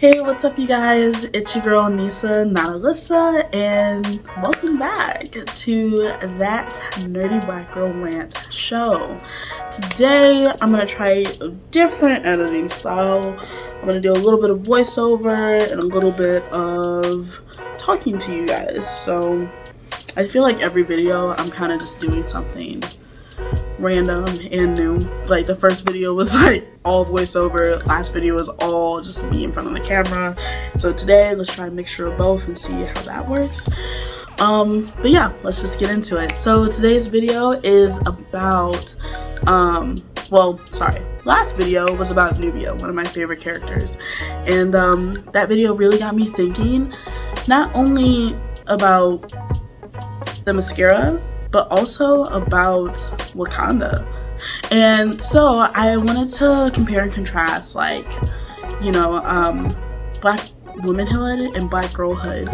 Hey, what's up you guys? It's your girl Nisa, not Alyssa, and welcome back to That Nerdy Black Girl Rant show. Today, I'm going to try a different editing style. I'm going to do a little bit of voiceover and a little bit of talking to you guys. So, I feel like every video, I'm kind of just doing something random and new. Like the first video was like all voiceover, last video was all just me in front of the camera. So today let's try a mixture of both and see how that works. But yeah, let's just get into it. So today's video is about last video was about Nubia, one of my favorite characters, and that video really got me thinking not only about Themyscira but also about Wakanda. And so I wanted to compare and contrast, like, Black Womanhood and Black Girlhood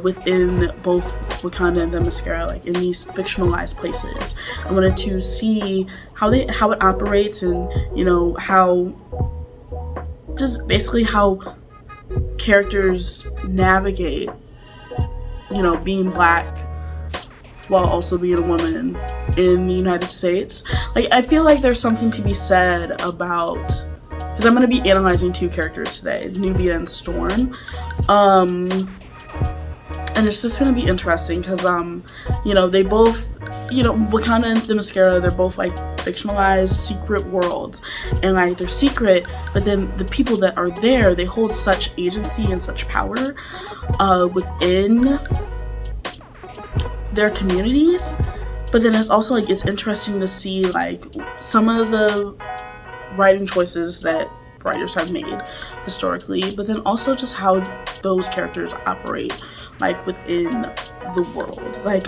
within both Wakanda and Themyscira, like in these fictionalized places. I wanted to see how it operates, and how how characters navigate being Black while also being a woman in the United States. Like, I feel like there's something to be said about, because I'm going to be analyzing two characters today, Nubia and Storm, and it's just going to be interesting because they both, Wakanda and Themyscira, they're both like fictionalized secret worlds, and like they're secret, but then the people that are there, they hold such agency and such power within their communities. But then it's also like it's interesting to see like some of the writing choices that writers have made historically, but then also just how those characters operate like within the world. Like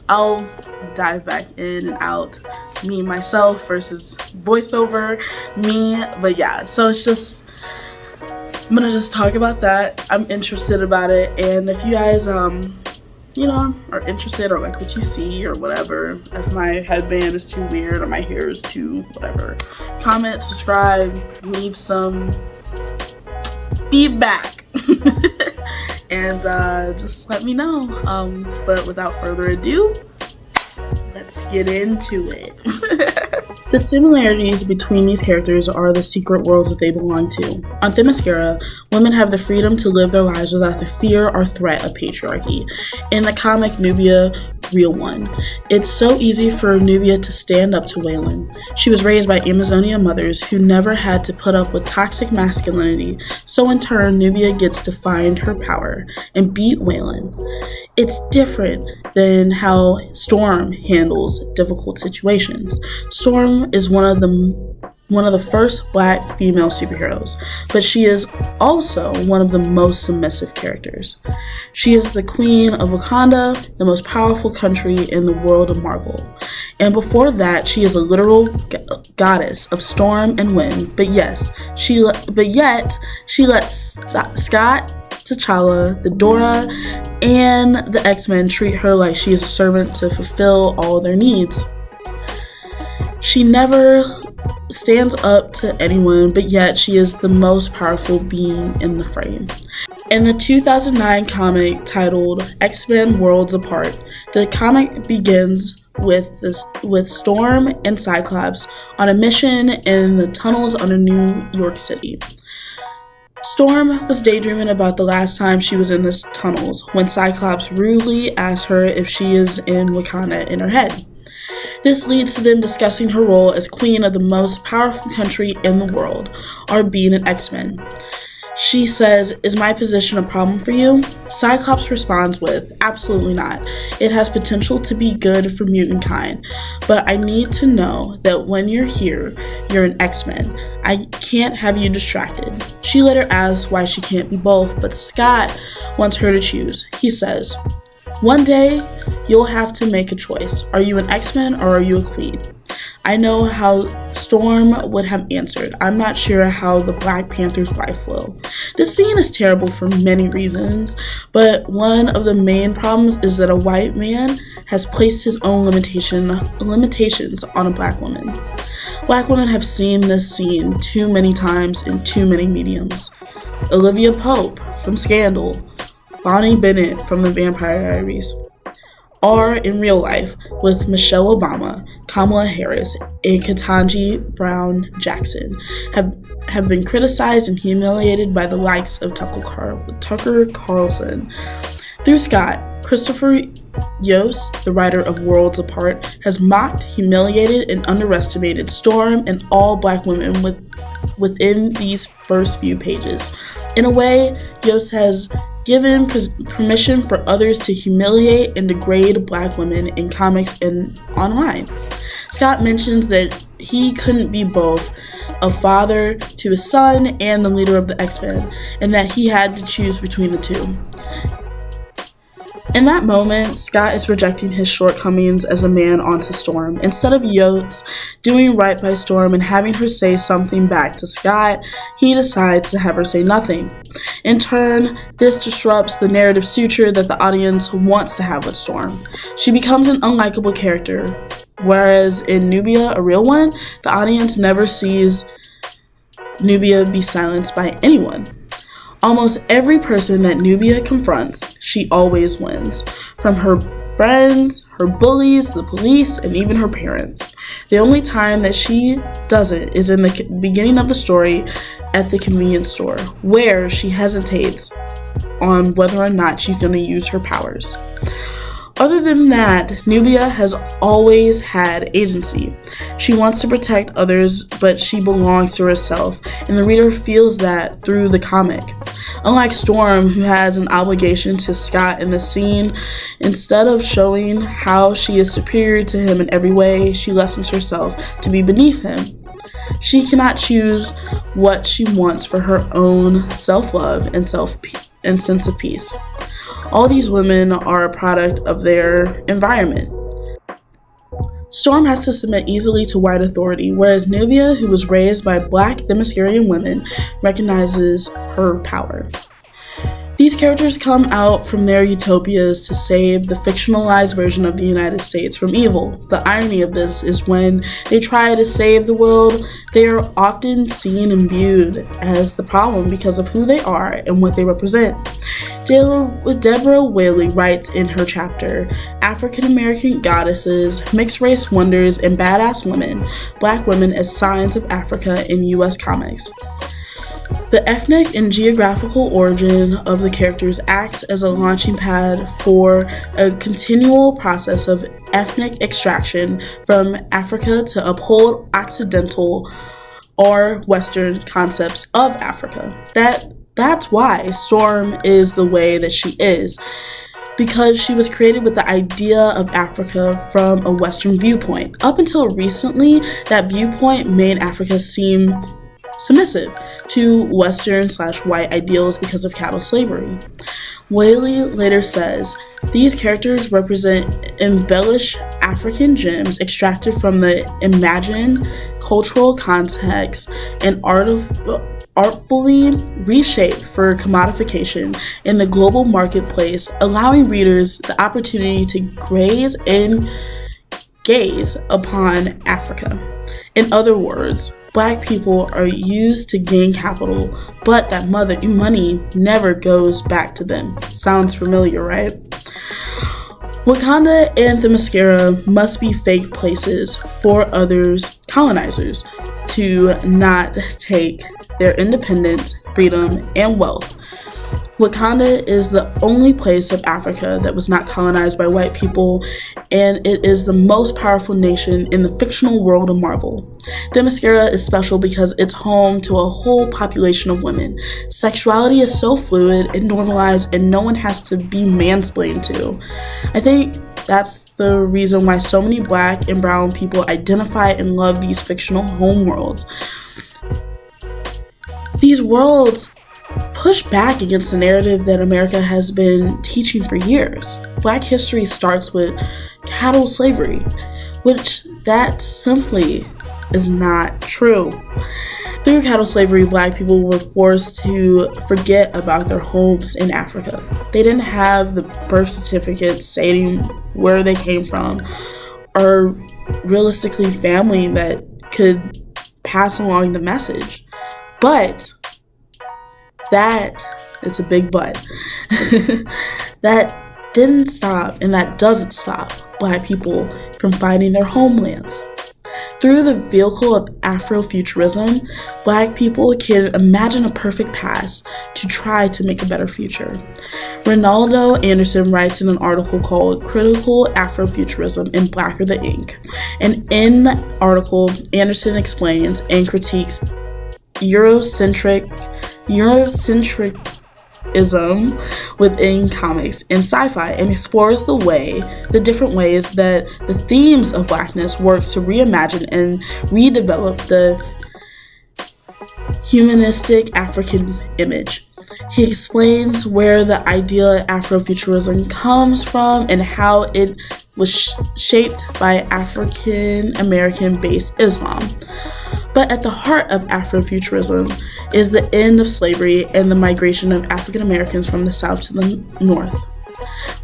I'll dive back in and out, me myself versus voiceover me. But yeah, so it's just, I'm gonna just talk about that. I'm interested about it, and if you guys are interested or like what you see or whatever, if my headband is too weird or my hair is too whatever, comment, subscribe, leave some feedback and just let me know. But without further ado, let's get into it. The similarities between these characters are the secret worlds that they belong to. On Themyscira, women have the freedom to live their lives without the fear or threat of patriarchy. In the comic Nubia, Real One, it's so easy for Nubia to stand up to Waylon. She was raised by Amazonian mothers who never had to put up with toxic masculinity, so in turn, Nubia gets to find her power and beat Waylon. It's different than how Storm handles difficult situations. Storm is one of the first Black female superheroes, but she is also one of the most submissive characters. She is the queen of Wakanda, the most powerful country in the world of Marvel. And before that, she is a literal goddess of storm and wind. But yet she lets Scott, T'Challa, the Dora, and the X-Men treat her like she is a servant to fulfill all their needs. She never stands up to anyone, but yet she is the most powerful being in the frame. In the 2009 comic titled X-Men Worlds Apart, the comic begins with Storm and Cyclops on a mission in the tunnels under New York City. Storm was daydreaming about the last time she was in the tunnels when Cyclops rudely asked her if she is in Wakanda in her head. This leads to them discussing her role as queen of the most powerful country in the world, or being an X-Men. She says, "Is my position a problem for you?" Cyclops responds with, "Absolutely not. It has potential to be good for mutant kind, but I need to know that when you're here, you're an X-Men. I can't have you distracted." She later asks why she can't be both, but Scott wants her to choose. He says, "One day, you'll have to make a choice. Are you an X-Men or are you a queen?" I know how Storm would have answered. I'm not sure how the Black Panther's wife will. This scene is terrible for many reasons, but one of the main problems is that a white man has placed his own limitations on a Black woman. Black women have seen this scene too many times in too many mediums. Olivia Pope from Scandal, Bonnie Bennett from The Vampire Diaries, or in real life with Michelle Obama, Kamala Harris, and Ketanji Brown Jackson have been criticized and humiliated by the likes of Tucker Carlson. Through Scott, Christopher Yost, the writer of Worlds Apart, has mocked, humiliated, and underestimated Storm and all Black women within these first few pages. In a way, Yost has given permission for others to humiliate and degrade Black women in comics and online. Scott mentions that he couldn't be both a father to his son and the leader of the X-Men, and that he had to choose between the two. In that moment, Scott is projecting his shortcomings as a man onto Storm. Instead of Yost doing right by Storm and having her say something back to Scott, he decides to have her say nothing. In turn, this disrupts the narrative suture that the audience wants to have with Storm. She becomes an unlikable character, whereas in Nubia, a real one, the audience never sees Nubia be silenced by anyone. Almost every person that Nubia confronts, she always wins. From her friends, her bullies, the police, and even her parents. The only time that she doesn't is in the beginning of the story at the convenience store, where she hesitates on whether or not she's going to use her powers. Other than that, Nubia has always had agency. She wants to protect others, but she belongs to herself, and the reader feels that through the comic. Unlike Storm, who has an obligation to Scott in the scene, instead of showing how she is superior to him in every way, she lessens herself to be beneath him. She cannot choose what she wants for her own self-love and sense of peace. All these women are a product of their environment. Storm has to submit easily to white authority, whereas Nubia, who was raised by Black Themyscirian women, recognizes her power. These characters come out from their utopias to save the fictionalized version of the United States from evil. The irony of this is when they try to save the world, they are often seen and viewed as the problem because of who they are and what they represent. Deborah Whaley writes in her chapter, African American Goddesses, Mixed Race Wonders, and Badass Women, Black Women as Signs of Africa in U.S. Comics. The ethnic and geographical origin of the characters acts as a launching pad for a continual process of ethnic extraction from Africa to uphold Occidental or Western concepts of Africa. That's why Storm is the way that she is, because she was created with the idea of Africa from a Western viewpoint. Up until recently, that viewpoint made Africa seem submissive to Western/white ideals because of chattel slavery. Whaley later says, these characters represent embellished African gems extracted from the imagined cultural context and artfully reshaped for commodification in the global marketplace, allowing readers the opportunity to gaze upon Africa. In other words, Black people are used to gain capital, but that money never goes back to them. Sounds familiar, right? Wakanda and Themyscira must be fake places for others, colonizers, to not take their independence, freedom, and wealth. Wakanda is the only place of Africa that was not colonized by white people, and it is the most powerful nation in the fictional world of Marvel. Themyscira is special because it's home to a whole population of women. Sexuality is so fluid and normalized, and no one has to be mansplained to. I think that's the reason why so many Black and brown people identify and love these fictional homeworlds. These worlds push back against the narrative that America has been teaching for years. Black history starts with chattel slavery, which that simply is not true. Through chattel slavery, Black people were forced to forget about their homes in Africa. They didn't have the birth certificates stating where they came from, or realistically family that could pass along the message. But it's a big but, that didn't stop, and that doesn't stop Black people from finding their homelands. Through the vehicle of Afrofuturism, Black people can imagine a perfect past to try to make a better future. Ronaldo Anderson writes in an article called Critical Afrofuturism in Blacker the Ink. And in the article, Anderson explains and critiques Eurocentricism within comics and sci-fi, and explores the different ways that the themes of Blackness works to reimagine and redevelop the humanistic African image. He explains where the idea of Afrofuturism comes from and how it was shaped by African American based Islam. But at the heart of Afrofuturism is the end of slavery and the migration of African Americans from the South to the North.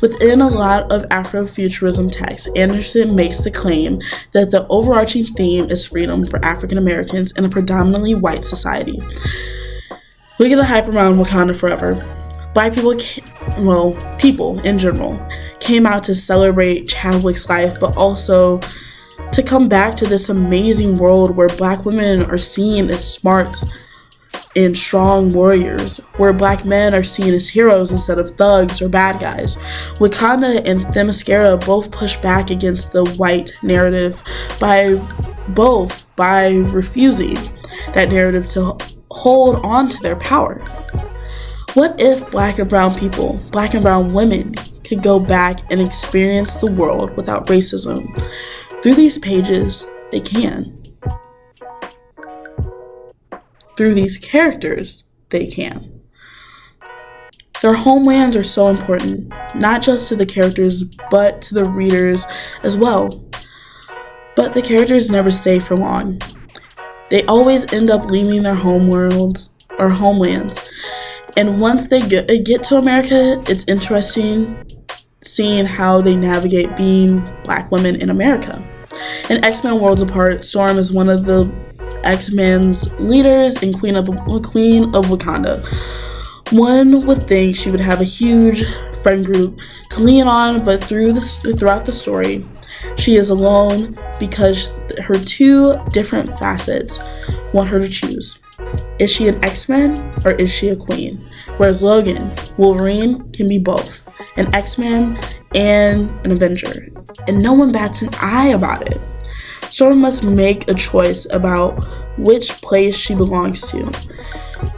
Within a lot of Afrofuturism texts, Anderson makes the claim that the overarching theme is freedom for African Americans in a predominantly white society. Look at the hype around Wakanda Forever. Black people, people in general, came out to celebrate Chadwick's life, but also to come back to this amazing world where Black women are seen as smart and strong warriors, where Black men are seen as heroes instead of thugs or bad guys. Wakanda and Themyscira both push back against the white narrative by refusing that narrative to hold on to their power. What if Black and brown people, Black and brown women, could go back and experience the world without racism? Through these pages, they can. Through these characters, they can. Their homelands are so important, not just to the characters, but to the readers as well. But the characters never stay for long. They always end up leaving their homelands. And once they get to America, it's interesting seeing how they navigate being Black women in America. In X-Men Worlds Apart, Storm is one of the X-Men's leaders and Queen of Wakanda. One would think she would have a huge friend group to lean on, but throughout the story, she is alone because her two different facets want her to choose. Is she an X-Men or is she a queen? Whereas Logan, Wolverine, can be both, an X-Men and an Avenger, and no one bats an eye about it. Storm must make a choice about which place she belongs to.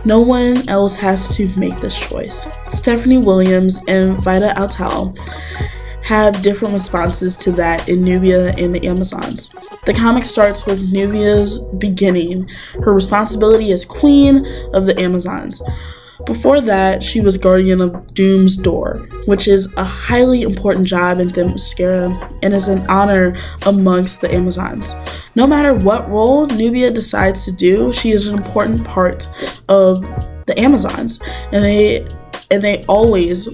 No one else has to make this choice. Stephanie Williams and Vida Altal have different responses to that in Nubia and the Amazons. The comic starts with Nubia's beginning, her responsibility as queen of the Amazons. Before that, she was guardian of Doom's Door, which is a highly important job in Themyscira and is an honor amongst the Amazons. No matter what role Nubia decides to do, she is an important part of the Amazons, and they're always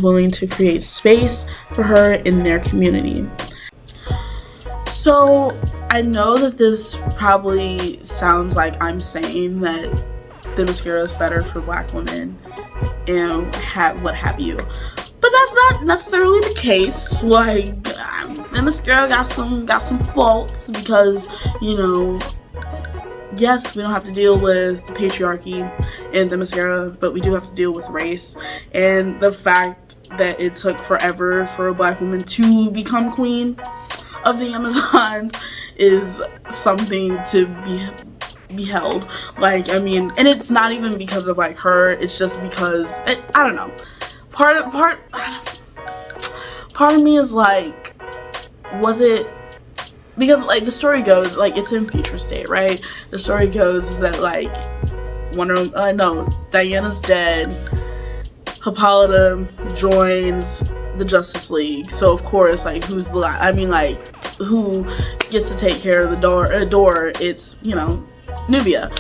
willing to create space for her in their community. So I know that this probably sounds like I'm saying that Themyscira is better for Black women and what have you, but that's not necessarily the case. Like, Themyscira got some faults because, yes, we don't have to deal with patriarchy in Themyscira, but we do have to deal with race and the fact that it took forever for a Black woman to become queen of the Amazons is something to be beheld. And it's not even because of her, it's just because I don't know, part of me is like, was it because the story goes, it's in future state, right? The story goes that Diana's dead, Hippolyta joins the Justice League, so of course who's the who gets to take care of the door? It's Nubia.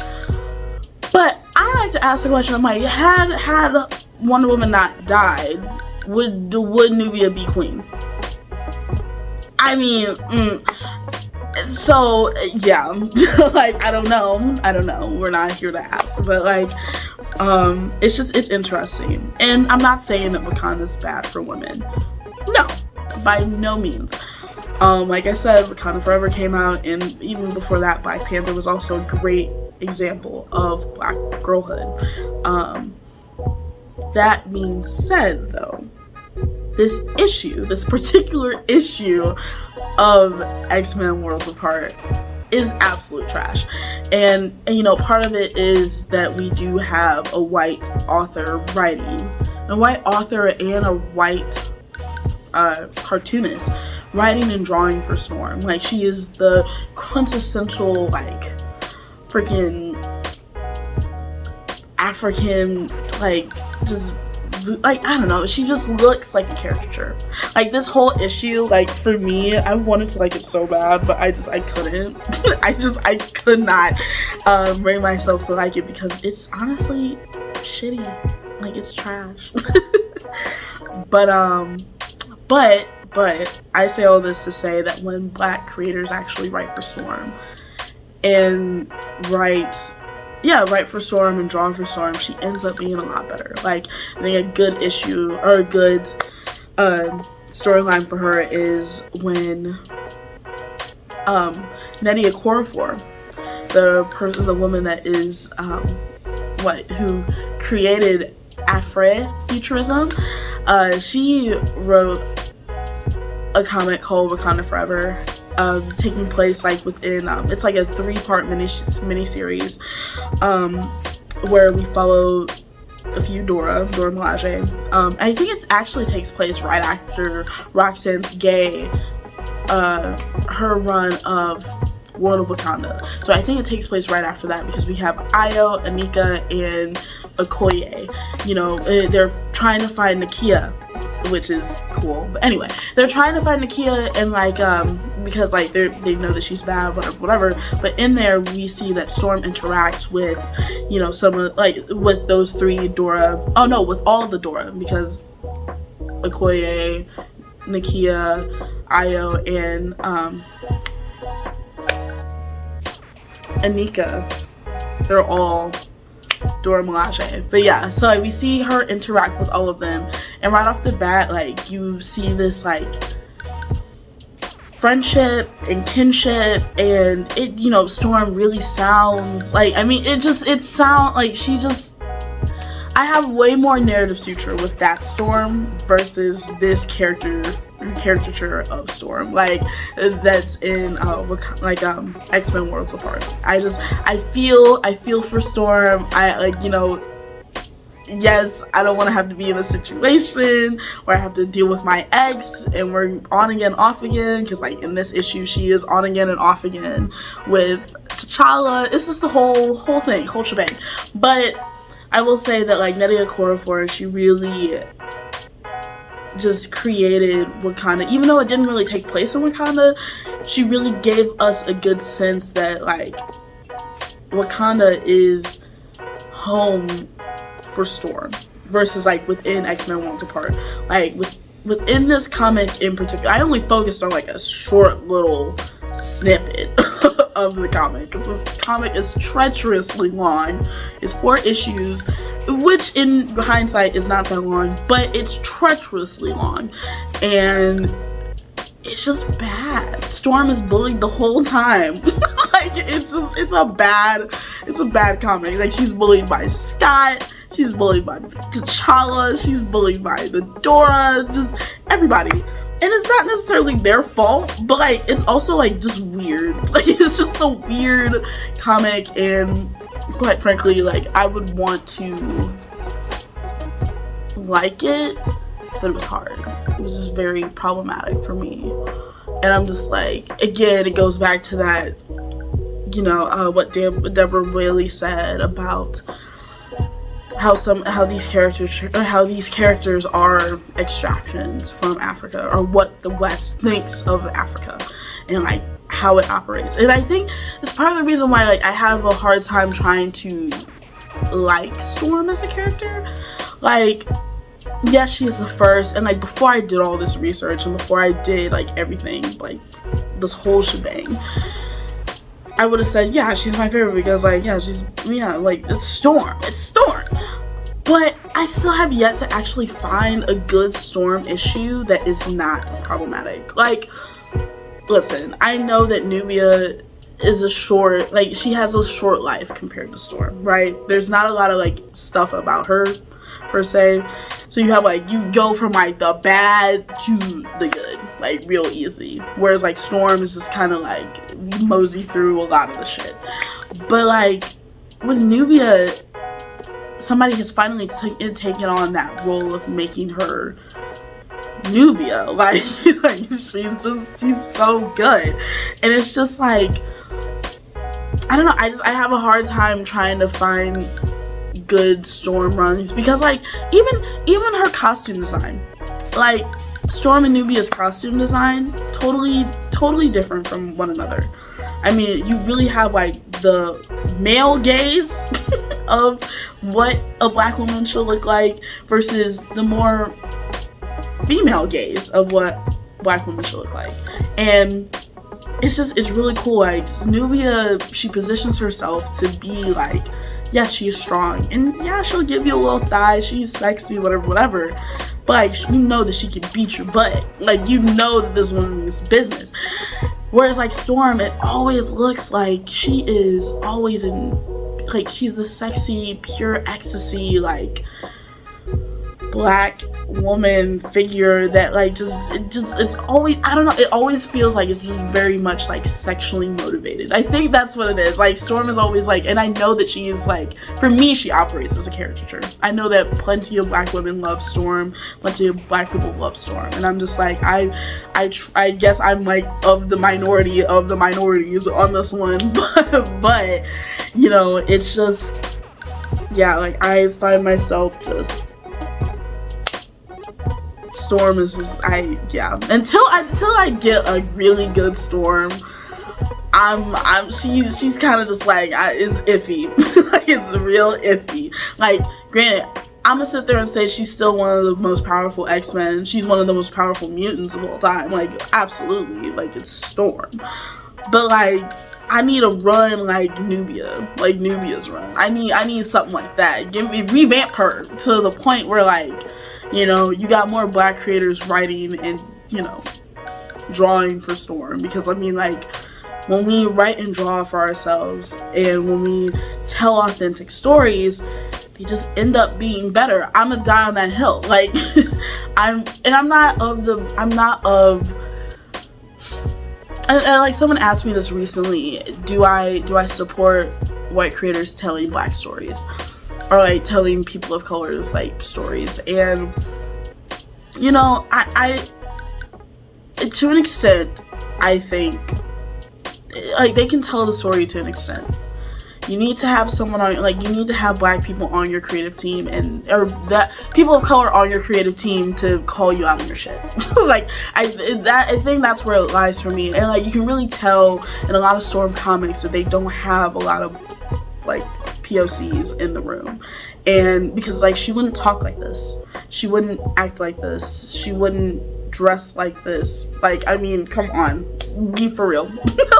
But I like to ask the question, had Wonder Woman not died, would Nubia be queen? So yeah, like I don't know, we're not here to ask, but like it's interesting. And I'm not saying that Wakanda's bad for women, no, by no means. Like I said, Wakanda Forever came out, and even before that, Black Panther was also a great example of Black girlhood. That being said, though, this particular issue of X-Men Worlds Apart is absolute trash. And you know, part of it is that we do have a white author writing, a white author and a white cartoonist writing and drawing for Storm. Like, she is the quintessential, like, freaking African, like, just, like, I don't know, she just looks like a caricature. Like, this whole issue, like, for me, I wanted to like it so bad, but I couldn't. I could not bring myself to like it, because it's honestly shitty. Like, it's trash. But I say all this to say that when Black creators actually write for Storm and write for Storm and draw for Storm, she ends up being a lot better. Like, I think a good issue, or a good storyline for her is when Nnedi Okorafor, the woman that is who created Afrofuturism, she wrote a comic called Wakanda Forever, taking place like within it's like a 3-part miniseries where we follow a few Dora Milaje. I think it actually takes place right after Roxanne's Gay her run of World of Wakanda. So I think it takes place right after that, because we have Ayo, Anika, and Okoye. You know, they're trying to find Nakia, which is cool. But anyway, they're trying to find Nakia, and like because like they know that she's bad, whatever. But in there we see that Storm interacts with, you know, some of, like, with those 3 Dora. Oh no, with all the Dora, because Okoye, Nakia, Ayo, and Anika, they're all Dora Milaje. But yeah, so like, we see her interact with all of them, and right off the bat, like, you see this like friendship and kinship, and it, you know, Storm really sounds like, I mean, it sounds like she just, I have way more narrative suture with that Storm versus this caricature of Storm, like, that's in X-Men Worlds Apart. I feel for Storm. I, like, you know, yes, I don't want to have to be in a situation where I have to deal with my ex and we're on again, off again, because like in this issue she is on again and off again with T'Challa. It's just the whole thing, whole shebang. But I will say that like Nnedi Okorafor, she really just created Wakanda. Even though it didn't really take place in Wakanda, she really gave us a good sense that like Wakanda is home for Storm, versus like within X-Men Worlds Apart. Like within this comic in particular, I only focused on like a short little snippet of the comic, because this comic is treacherously long. It's 4 issues, which in hindsight is not that long, but it's treacherously long, and it's just bad. Storm is bullied the whole time. Like, it's a bad comic. Like, she's bullied by Scott, she's bullied by T'Challa, she's bullied by the Dora, just everybody. And it's not necessarily their fault, but like, it's also like just weird. Like, it's just a weird comic, and quite frankly, like, I would want to like it, but it was hard. It was just very problematic for me. And I'm just like, again, it goes back to that, you know, what Deborah Whaley said about how these characters are extractions from Africa, or what the West thinks of Africa, and like how it operates. And I think it's part of the reason why like I have a hard time trying to like Storm as a character. Like, yes, she's the first, and like before I did all this research and before I did like everything, like this whole shebang, I would have said, yeah, she's my favorite because, like, like, it's Storm. It's Storm. But I still have yet to actually find a good Storm issue that is not problematic. Like, listen, I know that Nubia is she has a short life compared to Storm, right? There's not a lot of, like, stuff about her, per se. So you have, like, you go from, like, the bad to the good, like, real easy. Whereas, like, Storm is just kind of, like, mosey through a lot of the shit. But, like, with Nubia, somebody has finally taken on that role of making her Nubia. Like she's so good. And it's just like, I don't know, I have a hard time trying to find good Storm runs because, like, even her costume design, like, Storm and Nubia's costume design, totally different from one another. I mean, you really have, like, the male gaze of what a black woman should look like versus the more female gaze of what black women should look like. And it's really cool. Like, Nubia, she positions herself to be like, yes, she's strong, and yeah, she'll give you a little thigh, she's sexy, whatever, but, like, you know that she can beat your butt. Like, you know that this woman is business. Whereas, like, Storm, it always looks like she is always in, like, she's the sexy, pure ecstasy, like, black woman figure that, like, it's always, I don't know, it always feels like it's just very much, like, sexually motivated. I think that's what it is. Like, Storm is always, like, and I know that she is, like, for me, she operates as a caricature. I know that plenty of black women love Storm, plenty of black people love Storm, and I'm just like, I guess I'm, like, of the minority of the minorities on this one, but you know, it's just, yeah, like, I find myself just, Storm is just, until I get a really good Storm, she's kind of just like, it's iffy. Like, it's real iffy. Like, granted, I'm gonna sit there and say she's still one of the most powerful X-Men. She's one of the most powerful mutants of all time. Like, absolutely. Like, it's Storm. But, like, I need a run like Nubia, like Nubia's run. I need something like that. Revamp her to the point where, like, you know, you got more black creators writing and, you know, drawing for Storm. Because, I mean, like, when we write and draw for ourselves and when we tell authentic stories, they just end up being better. I'm gonna die on that hill. Like, like, someone asked me this recently, do I support white creators telling black stories? Or, like, telling people of colors, like, stories? And, you know, I to an extent, I think, like, they can tell the story to an extent. You need to have someone on, like, you need to have black people on your creative team, or that people of color on your creative team to call you out on your shit. Like, I think that's where it lies for me. And, like, you can really tell in a lot of Storm comics that they don't have a lot of, like, POCs in the room. And because, like, she wouldn't talk like this, she wouldn't act like this, she wouldn't dress like this. Like, I mean, come on, be for real.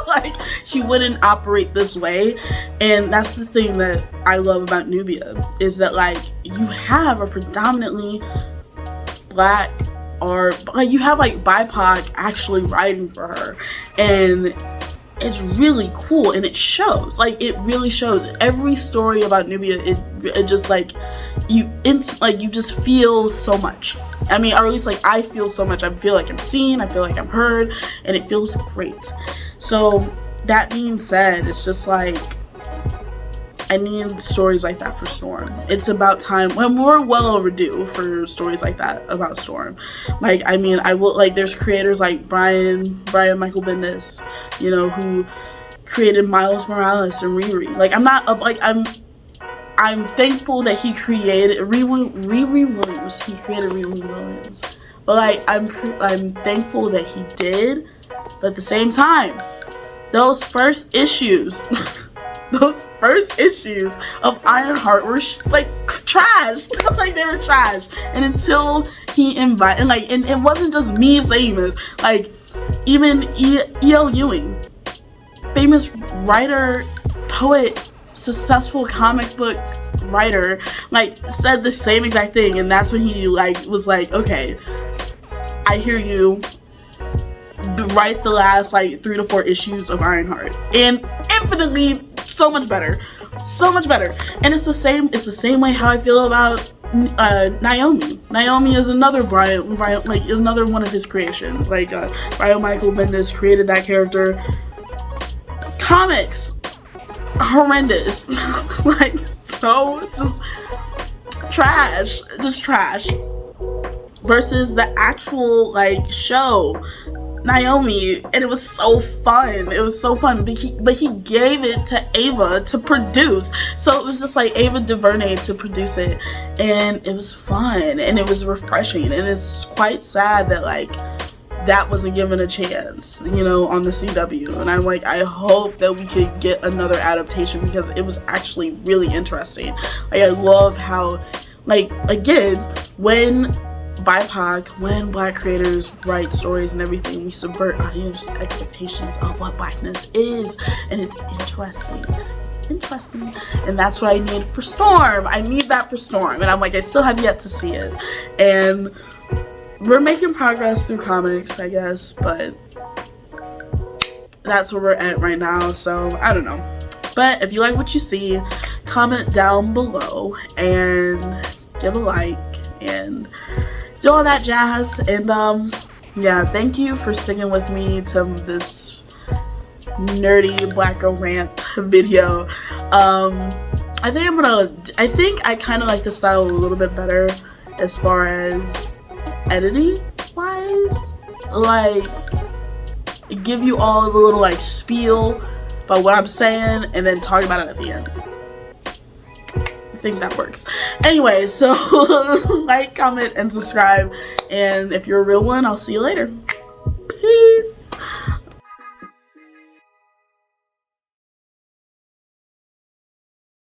Like, she wouldn't operate this way. And that's the thing that I love about Nubia, is that, like, you have a predominantly black, or, like, you have, like, BIPOC actually writing for her, and it's really cool, and it shows. Like, it really shows. Every story about Nubia, it just, like, you just feel so much. I mean, or at least, like, I feel so much. I feel like I'm seen, I feel like I'm heard, and it feels great. So, that being said, it's just like, I need stories like that for Storm. It's about time. Well, we're well overdue for stories like that about Storm. Like, I mean, there's creators like Brian Michael Bendis, you know, who created Miles Morales and Riri. Like, I'm thankful that he created Riri Williams. He created Riri Williams. But, like, I'm thankful that he did. But at the same time, those first issues of Ironheart were like trash. Like, they were trash. And until he and it wasn't just me saying this. Like, Even E.L. Ewing, famous writer, poet, successful comic book writer, like said the same exact thing, and that's when he like was like, okay, I hear you, write the last like 3 to 4 issues of Ironheart, and infinitely so much better. And it's the same way how I feel about Naomi. Naomi is another Brian, like another one of his creations. Like Brian Michael Bendis created that character. Comics, horrendous. Like, so just trash, versus the actual like show, Naomi, and it was so fun. But he gave it to Ava to produce, so it was just like Ava DuVernay to produce it, and it was fun and it was refreshing. And it's quite sad that like that wasn't given a chance, you know, on the CW. And I'm like, I hope that we could get another adaptation, because it was actually really interesting. Like, I love how, like, again, when BIPOC, when Black creators write stories and everything, we subvert audience expectations of what Blackness is, and it's interesting. And that's what I need for Storm. I need that for Storm, and I'm like, I still have yet to see it. And we're making progress through comics, I guess, but that's where we're at right now, so I don't know. But if you like what you see, comment down below and give a like and do all that jazz. And yeah, thank you for sticking with me to this nerdy Black girl rant video. I think I kind of like the style a little bit better as far as editing wise, like give you all the little like spiel about what I'm saying and then talk about it at the end. I think that works. Anyway, so like, comment, and subscribe, and if you're a real one, I'll see you later. Peace.